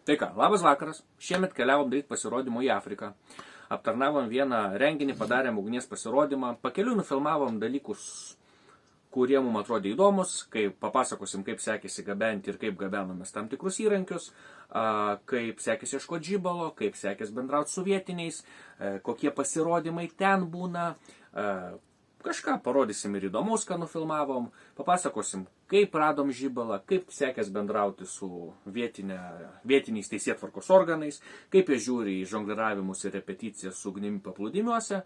Tai ką, labas vakaras. Šiemet keliavom daryti pasirodymų į Afriką. Aptarnavom vieną renginį, padarėm ugnies pasirodymą. Pakeliui nufilmavom dalykus, kurie mums atrodė įdomus, papasakosim, kaip sekėsi gabenti ir kaip gabenomės tam tikrus įrankius, kaip sekėsi ieškoti žibalo, kaip sekėsi bendrauti su vietiniais, kokie pasirodymai ten būna. Kažką parodysim ir įdomus, ką nufilmavom, papasakosim, kaip radom žibalą, kaip sekės bendrauti su vietiniais teisėtvarkos organais, kaip jie žiūri į žongliravimus ir repeticijas su ugnimi paplūdimiuose.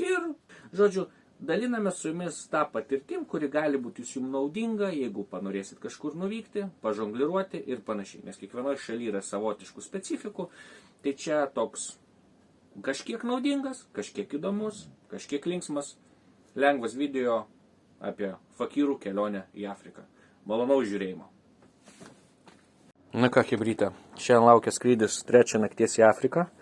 Ir, žodžiu, daliname su jumis tą patirtim, kuri gali būti jums naudinga, jeigu panorėsit kažkur nuvykti, pažongliruoti ir panašiai. Nes kiekvienoje šalyje yra savotiškų specifikų, tai čia toks kažkiek naudingas, kažkiek įdomus, kažkiek linksmas. Lengvas video apie fakyrų kelionę į Afriką. Malonaus žiūrėjimo. Na ką, chebrytė, šiandien laukia skrydis 3 nakties į Afriką.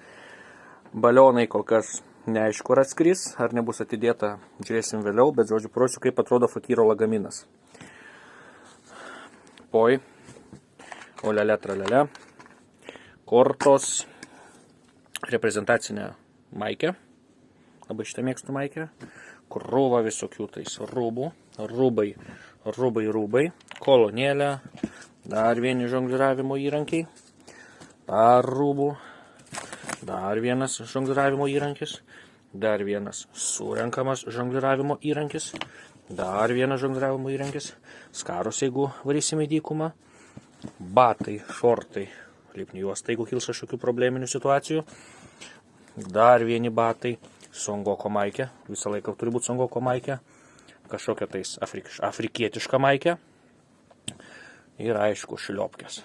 Balionai kol kas neaišku, ar atskris, ar nebus atidėta, žiūrėsim vėliau, bet žodžiu prosiu, kaip atrodo fakyro lagaminas. Poj, olele tralele, kortos, reprezentacinė maikė, labai šitą mėgstu maikę. Krūva visokių tais rūbai, kolonėlė, dar vieni žongliravimo įrankiai, dar rūbų, dar vienas žongliravimo įrankis, dar vienas surenkamas žongliravimo įrankis, dar vienas žongliravimo įrankis, skaros, jeigu varysim į dykumą, batai, šortai, lipni juostai, jeigu kils kažkokių probleminių situacijų, dar vieni batai, songoko maikė, visą laiką turi būti songoko maikė, kažkokia tais afrikietiška maikė ir aišku šliopkės.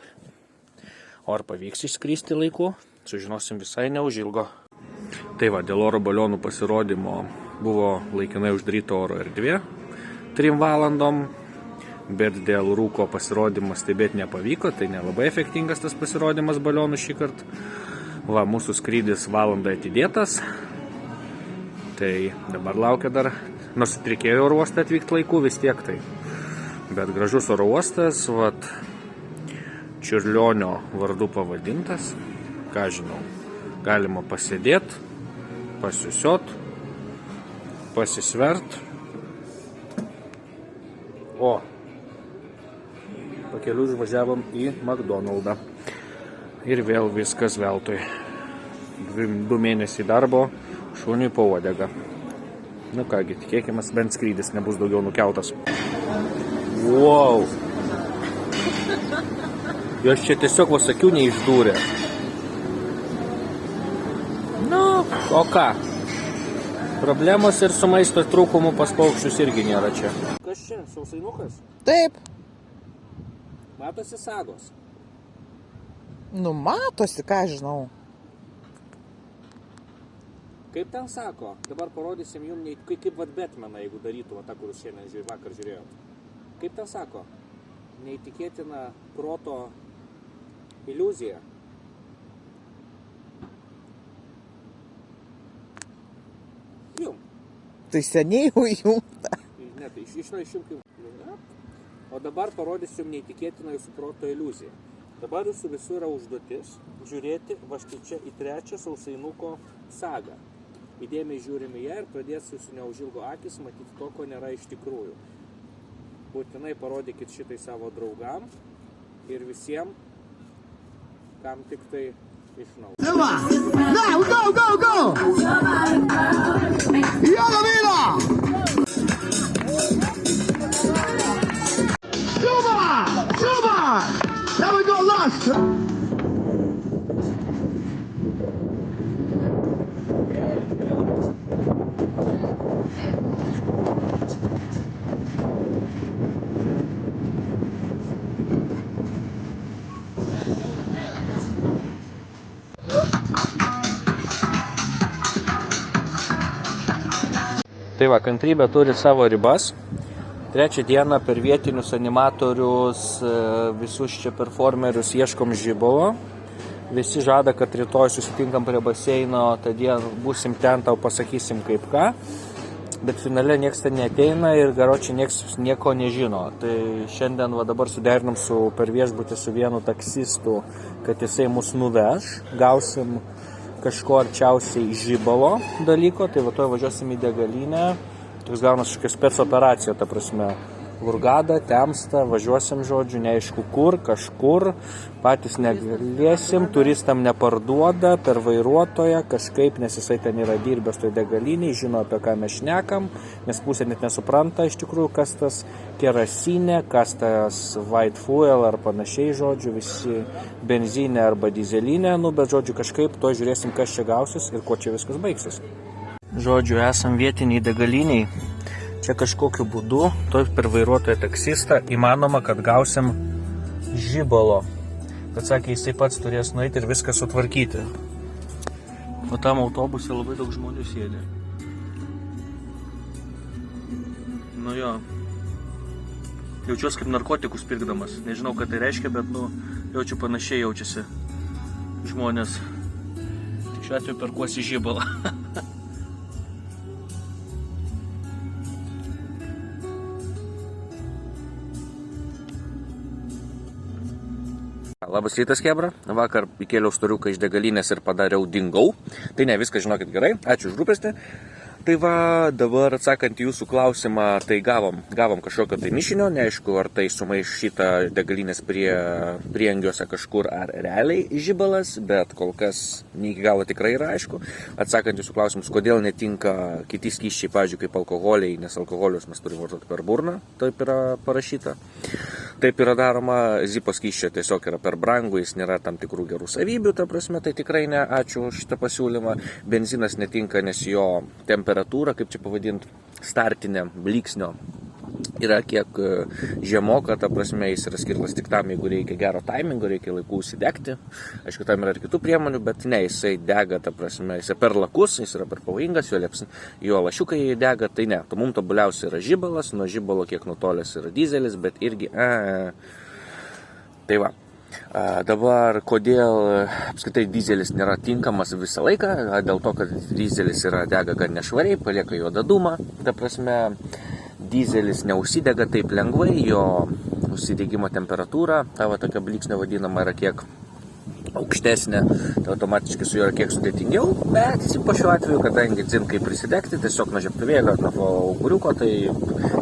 O ar pavyks išskristi laiku, sužinosim visai neužilgo. Tai va, dėl oro balionų pasirodymo buvo laikinai uždaryta oro erdvė 3 valandom, bet dėl rūko pasirodymą stebėti nepavyko, tai nelabai efektingas tas pasirodymas balionų šį kartą. Va, mūsų skrydis valandą atidėtas. Tai dabar laukia dar, nors reikėjo oro uostą atvykti laiku vis tiek tai. Bet gražus oro uostas, vat, Čiurlionio vardu pavadintas, ką žinau, galima pasėdėti, pasisiot, pasisvert. O, pakeliui užvažiavom į McDonald'ą. Ir vėl viskas veltui. 2 mėnesiai darbo. Šuniui po uodegą. Nu kągi, tikėkime, bent skrydis nebus daugiau nukeltas. Wow! Jos čia tiesiog vasakių neišdūrė. Nu, o ką? Problemos ir su maisto trūkumu pas paukščius irgi nėra čia. Kas čia? Sausainukas? Taip. Matosi sagos? Nu, matosi, ką žinau. Kaip ten sako, dabar parodysim jums, kaip vat Batmaną, jeigu darytų, tą, kuris šiandien vakar žiūrėjau. Kaip ten sako, neįtikėtina proto iliuzija. Jum. Tai seniai jau įjungta. Ne, tai išjungti. O dabar parodysim neįtikėtiną jūsų proto iliuziją. Dabar jūsų visų yra užduotis žiūrėti va štai čia į 3 sausainuko sagą. Įdėmiai žiūrime ją ir pradės jūsų neužilgo akis matyti to, ko nėra iš tikrųjų. Būtinai parodykit šitai savo draugam ir visiems, kam tik tai iš naujo. Now, go! Yalla Vila! Super! Now we got lost! Tai va, kantrybė turi savo ribas. 3 dieną per vietinius animatorius, visus čia performerius ieškom žibalo. Visi žada, kad rytoj susitinkam prie baseino, tą dieną būsim ten, tau pasakysim kaip ką. bet finale nieks ten neateina ir garočiai nieks nieko nežino. Tai šiandien va dabar suderinom per viešbutį su vienu taksistu, kad jisai mus nuveš, gausim kažko arčiausiai žibalo dalyko, tai va to važiuosim į degalinę, toks gaunas kažkokia spec operacija, ta prasme, Hurgada, temsta, važiuosim žodžiu, neaišku kur, kažkur, patys negalėsim, turistam neparduoda, per vairuotoją kažkaip, nes jisai ten yra dirbęs toj degaliniai, žino apie ką mes šnekam, nes pusė net nesupranta iš tikrųjų, kas tas kerasinė, kas tas white fuel ar panašiai žodžiu, visi benzinė arba dizelinė, bet žodžiu kažkaip to žiūrėsim, kas čia gausis ir kuo čia viskas baigsis. Žodžiu, esam vietiniai degaliniai. Čia kažkokiu būdu, per vairuotoją taksistą, įmanoma, kad gausim žibalo. Bet sakė, jisai pats turės nueiti ir viską sutvarkyti. O tam autobuse labai daug žmonių sėdi. Nu jo. Jaučiuosi kaip narkotikus pirkdamas. Nežinau, ką tai reiškia, bet jaučiu panašiai jaučiasi žmonės. Tik šiuo atveju perkuosi žibalą. Labas rytas, Kebra. Vakar įkėliau storiuką iš degalinės ir padariau dingau. Tai ne, viską žinokit gerai. Ačiū už rūpestį. Tai va, dabar atsakant į jūsų klausimą, tai gavom kažkokio tai mišinio, neaišku, ar tai sumaišyta degalinės prieangiuose kažkur, ar realiai žibalas, bet kol kas ne iki galo tikrai yra aišku. Atsakant jūsų klausimus, kodėl netinka kiti skysčiai, pavyzdžiui, kaip alkoholiai, nes alkoholius mes turime vartoti per burną, taip yra parašyta. Taip yra daroma, zipo skysčio tiesiog yra per brangu, jis nėra tam tikrų gerų savybių, ta prasme, tai tikrai ne, ačiū už šitą pasiūlymą. Benzinas netinka, nes jo temperatūra, kaip čia pavadinti, startinė blyksnio yra kiek žemoka, ta prasme, jis yra skirtas tik tam, jeigu reikia gero taimingo, reikia laikų užsidegti. Aišku, tam yra ir kitų priemonių, bet ne, jisai dega, ta prasme, jisai per lakus, jis yra per pavojingas, jo lašiukai dega, tai ne. Mums tobuliausia yra žibalas, nuo žibalo kiek nutolęs yra dizelis, bet irgi... Tai va. Dabar, kodėl apskritai dizelis nėra tinkamas visą laiką, dėl to, kad dizelis dega gan nešvariai, palieka juodą dūmą, ta prasme, dizelis neužsidega taip lengvai, jo užsidegimo temperatūra, tavo tokia blyksnė vadinama, yra kiek aukštesnė, tai automatiškai su juo yra kiek sudėtingiau, bet po šiuo atveju, kadangi dzin kaip prisidegti, tiesiog nuo žiebtuvėlio, nuo auguriuko, tai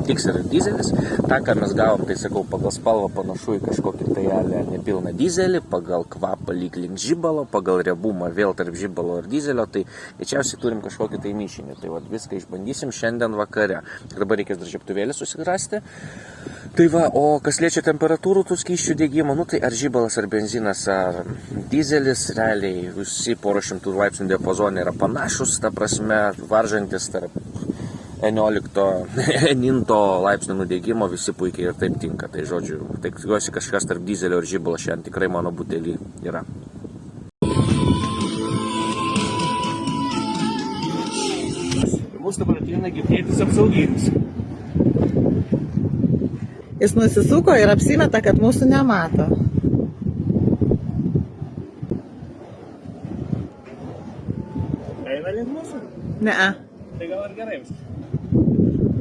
tiks ir dizelis. Ta, ką mes gavom, tai sakau, pagal spalvą panašu į kažkokį tai nepilną dizelį, pagal kvapą lyg link žibalo, pagal riebumą vėl tarp žibalo ir dizelio, tai greičiausiai turim kažkokį tai mišinį. Tai va, viską išbandysim šiandien vakare. Dabar reikės dar žiebtuvėlį susigrasti. Tai va, o kas liečia temperatūrų tų skysčių degimo, tai ar žibalas, ar benzinas, ar dizelis, realiai visi pora šimtų laipsnių diapazonai yra panašus, ta prasme, varžantis tarp 11 laipsnių nudegimo visi puikiai ir taip tinka. Tai žodžiu, tai tikiuosi kažkas tarp dizelio ir žibalo šiandien tikrai mano butelį yra. Mūsų dabar ateina girdėtis apsauginis. Jis nusisuko ir apsimeta, kad mūsų nemato. Eina link mūsų? Ne. Tai gal ir gerai viskas.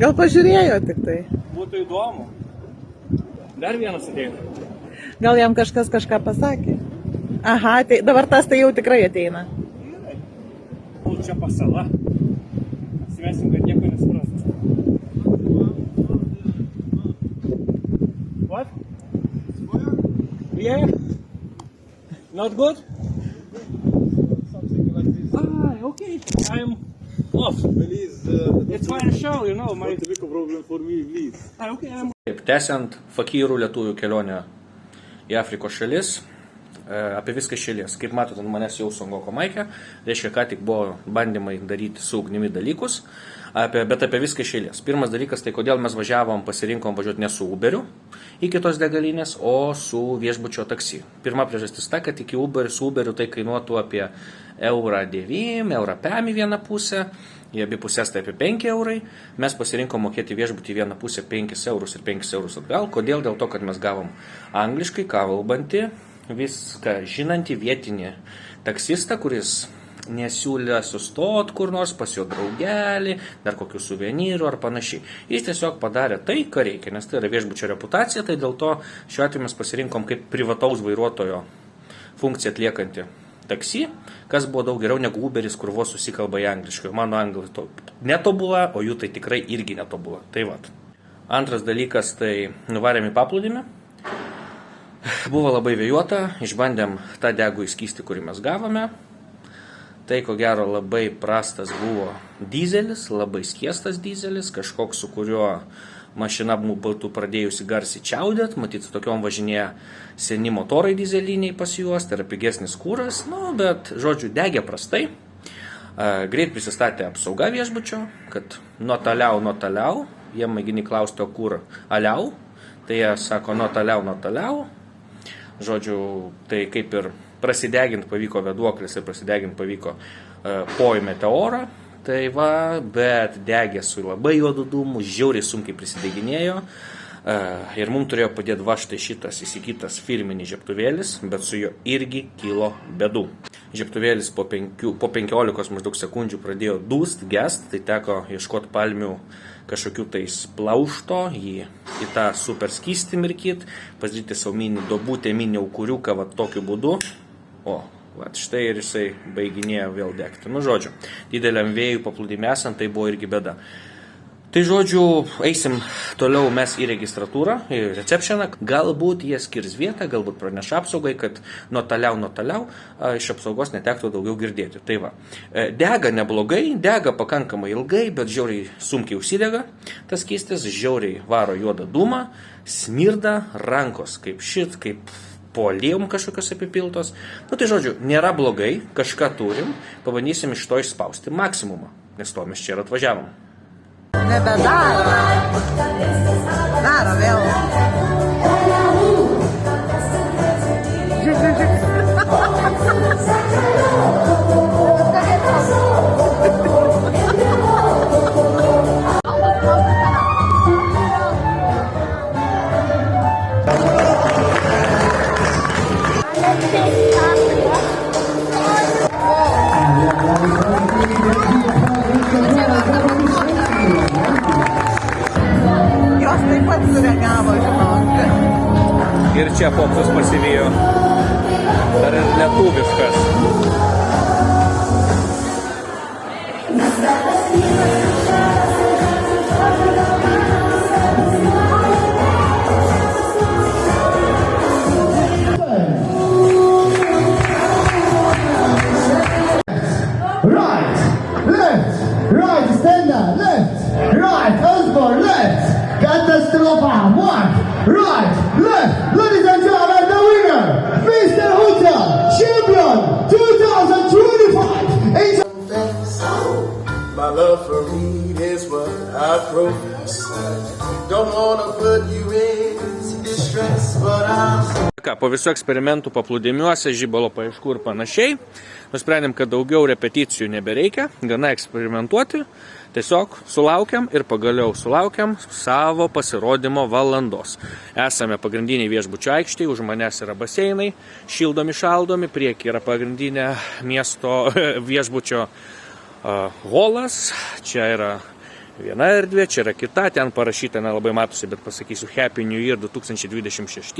Gal pažiūrėjo tik tai. Būtų įdomu. Dar vienas ateina. Gal jam kažkas kažką pasakė. Aha, tai dabar tas tai jau tikrai ateina. Gerai. O čia pasala. Simesim, kad nieko nesuprastas. What? Yeah. Not good? Something like this. Okay. I'm off. Please, It's fine show, you know. not a big problem for me, please. Okay, Taip, tęsiant fakyrų lietuvių kelionę į Afrikos šalis, apie viską iš eilės. Kaip matot, ant manęs jau Songoko maikė, reiškia, ką tik buvo bandymai daryti su ugnimi dalykus, bet apie viską iš eilės. Pirmas dalykas, tai kodėl mes pasirinkom važiuoti ne su Uberiu iki tos degalinės, o su viešbučio taksi. Pirma priežastis ta, kad iki su Uberiu tai kainuotų apie €9, €5 į vieną pusę, į abi pusės tai apie 5 eurai. Mes pasirinkom mokėti viešbutį į vieną pusę 5 eurus ir 5 eurus atgal. Kodėl? Dėl to, kad mes gavom angliškai kalbantį, viską žinantį vietinį taksistą, kuris nesiūlė sustot kur nors pas jo draugelį, dar kokių suvenyrų ar panašiai. Jis tiesiog padarė tai, ką reikia, nes tai yra viešbučio reputacija, tai dėl to šiuo atveju mes pasirinkom kaip privataus vairuotojo funkciją atliekantį taksi, kas buvo daug geriau negu Uberis, kur vos susikalba į angliškai. Mano anglai netobula, o jų tai tikrai irgi netobula. Tai vat. Antras dalykas, tai nuvarėm į paplūdimį. Buvo labai vėjuota, išbandėm tą degų įskystį, kurį mes gavome. Tai ko gero labai prastas buvo dizelis, labai skiestas dizelis, kažkoks, su kuriuo mašina būtų pradėjusi garsiai čiaudėt, matyt, su tokiom važinėja seni motorai dizeliniai pas juos, tai yra pigesnis kūras, bet, žodžiu, degė prastai. Greit prisistatė apsauga viešbučio, kad nuo toliau, jie mėgini klausti, o kur aliau, tai jie sako nuo toliau. Žodžiu, tai kaip ir prasideginti pavyko vėduoklis ir prasideginti pavyko poj meteorą. Tai va, bet degė su labai juodu dūmu, žiauriai sunkiai prisideginėjo. Ir mums turėjo padėti va štai šitas įsigytas firminis žiebtuvėlis, bet su juo irgi kilo bėdų. Žiebtuvėlis po 15 maždaug sekundžių pradėjo dūst, gest, tai teko ieškoti palmių kažkokių tais plaušto, jį į tą super skystį mirkyt, pasidaryti savo mini dobutę, mini aukuriuką, va tokiu būdu. O, va štai ir jisai baiginėjo vėl degti. Nu, žodžiu, dideliam vėjui paplūdimį esant, tai buvo irgi bėda. Tai žodžiu, eisim toliau mes į registratūrą, į receptioną. Galbūt jie skirs vietą, galbūt praneša apsaugai, kad nuo toliau iš apsaugos netektų daugiau girdėti. Tai va, dega neblogai, dega pakankamai ilgai, bet žiauriai sunkiai užsidega. Tas skystis žiauriai varo juodą dūmą, smirda rankos kaip po aliejum kažkokios apipiltos. Nu tai žodžiu, nėra blogai, kažką turim, pabandysim iš to išspausti maksimumą, nes to mes čia ir atvažiavom. Nebedaro. Daro vėl. Jos taip pat sureagavo, žinok. Ir čia popsas pasivijo. Dar ir lietuviškas. Right, standard, left, right, Osborne, left, Katastrofa, mark, right, left, ladies and gentlemen, the winner, Mr. Hotel Champion 2025. My love for weed is what I profess. Don't wanna put you in distress, but I'm... Po visų eksperimentų paplūdimiuose, žibalo paieškų ir panašiai, nusprendėm, kad daugiau repeticijų nebereikia, gana eksperimentuoti, tiesiog sulaukiam ir pagaliau sulaukiam savo pasirodymo valandos. Esame pagrindiniai viešbučio aikštėje, už manęs yra baseinai, šildomi, šaldomi, prieki yra pagrindinė miesto viešbučio holas, čia yra viena erdvė, čia yra kita, ten parašyta, nelabai matosi, bet pasakysiu Happy New Year 2026.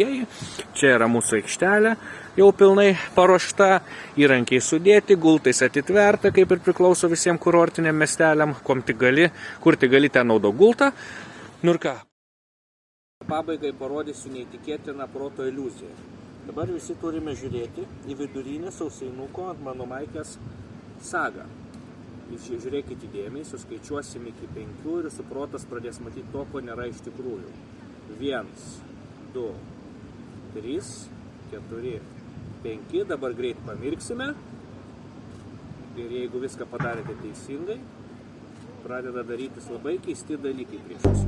Čia yra mūsų aikštelė, jau pilnai paruošta, įrankiai sudėti, gultais atitverta, kaip ir priklauso visiems kurortiniam miesteliam, kur tik gali ten naudo gultą. Nu ir ką? Pabaigai parodysiu neįtikėtiną proto iliuziją. Dabar visi turime žiūrėti į vidurinę sausainuko ant mano maikės sagą. Žiūrėkite įdėmiai, suskaičiuosim iki 5 ir jūsų protas pradės matyti to, ko nėra iš tikrųjų. 1, 2, 3, 4, 5. Dabar greit pamirksime. Ir jeigu viską padarėte teisingai, pradeda darytis labai keisti dalykai prieš jūs.